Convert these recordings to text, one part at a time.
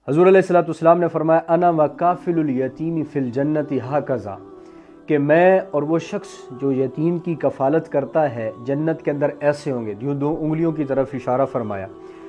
حضور علیہ الصلوۃ والسلام نے فرمایا انا وکافل الیتیم فی الجنت ھکذا، کہ میں اور وہ شخص جو یتیم کی کفالت کرتا ہے جنت کے اندر ایسے ہوں گے۔ جو دو انگلیوں کی طرف اشارہ فرمایا،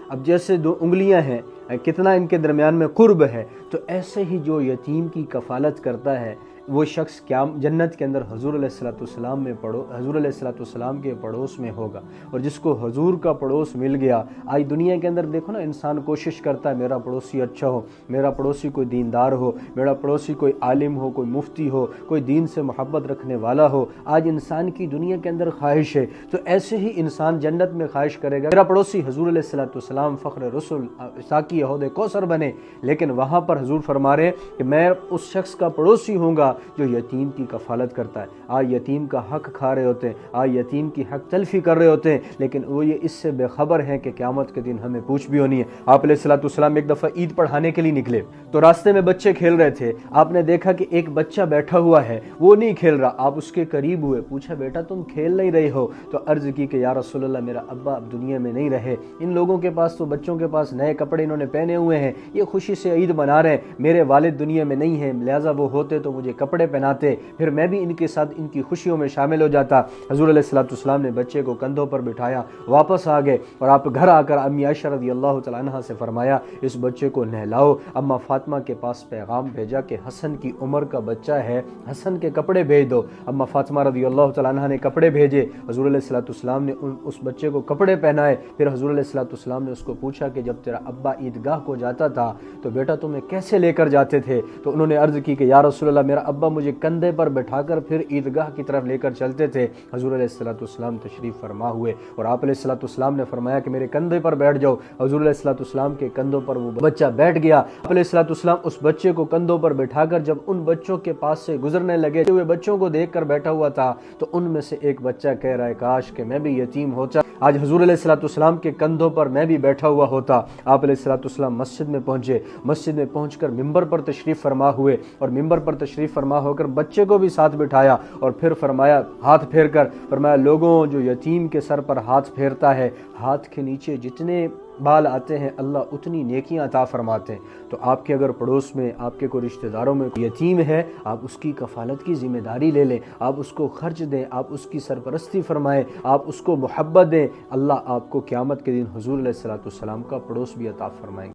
اب جیسے دو انگلیاں ہیں کتنا ان کے درمیان میں قرب ہے، تو ایسے ہی جو یتیم کی کفالت کرتا ہے وہ شخص کیا جنت کے اندر حضور علیہ الصلوۃ والسلام میں حضور علیہ الصلوۃ والسلام کے پڑوس میں ہوگا۔ اور جس کو حضور کا پڑوس مل گیا، آج دنیا کے اندر دیکھو نا، انسان کوشش کرتا ہے میرا پڑوسی اچھا ہو، میرا پڑوسی کوئی دیندار ہو، میرا پڑوسی کوئی عالم ہو، کوئی مفتی ہو، کوئی دین سے محبت رکھنے والا ہو۔ آج انسان کی دنیا کے اندر خواہش ہے، تو ایسے ہی انسان جنت میں خواہش کرے گا میرا پڑوسی حضور علیہ الصلوۃ والسلام فخر رسول ساقی حوض کوثر بنے، لیکن وہاں پر حضور فرما رہے ہیں کہ میں اس شخص کا پڑوسی ہوں گا جو یتیم کی کفالت کرتا ہے۔ آج یتیم کا حق کھا رہے ہوتے ہیں، آج یتیم کی حق تلفی کر رہے ہوتے ہیں، لیکن وہ یہ اس سے بے خبر ہیں کہ قیامت کے دن ہمیں پوچھ بھی ہونی ہے۔ آپ علیہ الصلوۃ والسلام ایک دفعہ عید پڑھانے کے لیے نکلے تو راستے میں بچے کھیل رہے تھے، آپ نے دیکھا کہ ایک بچہ بیٹھا ہوا ہے، وہ نہیں کھیل رہا، آپ اس کے قریب ہوئے، پوچھا بیٹا تم کھیل نہیں رہے ہو؟ تو عرض کی کہ یا رسول اللہ میرا ابا اب دنیا میں نہیں رہے، ان لوگوں کے پاس تو بچوں کے پاس نئے کپڑے انہوں نے پہنے ہوئے ہیں، یہ خوشی سے عید منا رہے ہیں، میرے والد دنیا میں نہیں ہیں، لہٰذا وہ ہوتے تو مجھے کپڑے پہناتے، پھر میں بھی ان کے ساتھ ان کی خوشیوں میں شامل ہو جاتا۔ حضور علیہ الصلوۃ والسلام نے بچے کو کندھوں پر بٹھایا، واپس آ گئے، اور آپ گھر آ کر امی عائشہ رضی اللہ تعالیٰ عنہ سے فرمایا اس بچے کو نہلاؤ۔ اما فاطمہ کے پاس پیغام بھیجا کہ حسن کی عمر کا بچہ ہے، حسن کے کپڑے بھیج دو۔ اما فاطمہ رضی اللہ تعالیٰ عنہ نے کپڑے بھیجے، حضور علیہ الصلوۃ والسلام نے اس بچے کو کپڑے پہنائے۔ پھر حضور علیہ الصلوۃ والسلام نے اس کو پوچھا کہ جب تیرا ابا عیدگاہ کو جاتا تھا تو بیٹا تمہیں کیسے لے کر جاتے تھے؟ تو انہوں نے عرض کی کہ یا رسول اللہ میرا ابا مجھے کندھے پر بٹھا کر پھر عیدگاہ کی طرف لے کر چلتے تھے۔ حضور علیہ الصلوۃ والسلام تشریف فرما ہوئے اور آپ علیہ الصلوۃ والسلام نے فرمایا کہ میرے کندھے پر بیٹھ جاؤ۔ حضور علیہ الصلوۃ والسلام کے کندھوں پر وہ بچہ بیٹھ گیا۔ آپ علیہ الصلوۃ والسلام اس بچے کو کندھوں پر بٹھا کر جب ان بچوں کے پاس سے گزرنے لگے ہوئے بچوں کو دیکھ کر بیٹھا ہوا تھا، تو ان میں سے ایک بچہ کہہ رہا ہے کاش کہ میں بھی یتیم ہوتا، آج حضور علیہ الصلوۃ والسلام کے کندھوں پر میں بھی بیٹھا ہوا ہوتا۔ آپ علیہ الصلوۃ والسلام مسجد میں پہنچے، مسجد میں پہنچ کر ممبر پر تشریف فرما ہوئے، اور ممبر پر تشریف فرما ہو کر بچے کو بھی ساتھ بٹھایا، اور پھر فرمایا ہاتھ پھیر کر فرمایا لوگوں جو یتیم کے سر پر ہاتھ پھیرتا ہے، ہاتھ کے نیچے جتنے بال آتے ہیں اللہ اتنی نیکیاں عطا فرماتے ہیں۔ تو آپ کے اگر پڑوس میں آپ کے کوئی رشتہ داروں میں یتیم ہے، آپ اس کی کفالت کی ذمہ داری لے لیں، آپ اس کو خرچ دیں، آپ اس کی سرپرستی فرمائیں، آپ اس کو محبت دیں، اللہ آپ کو قیامت کے دن حضور علیہ الصلوۃ والسلام کا پڑوس بھی عطا فرمائیں گے۔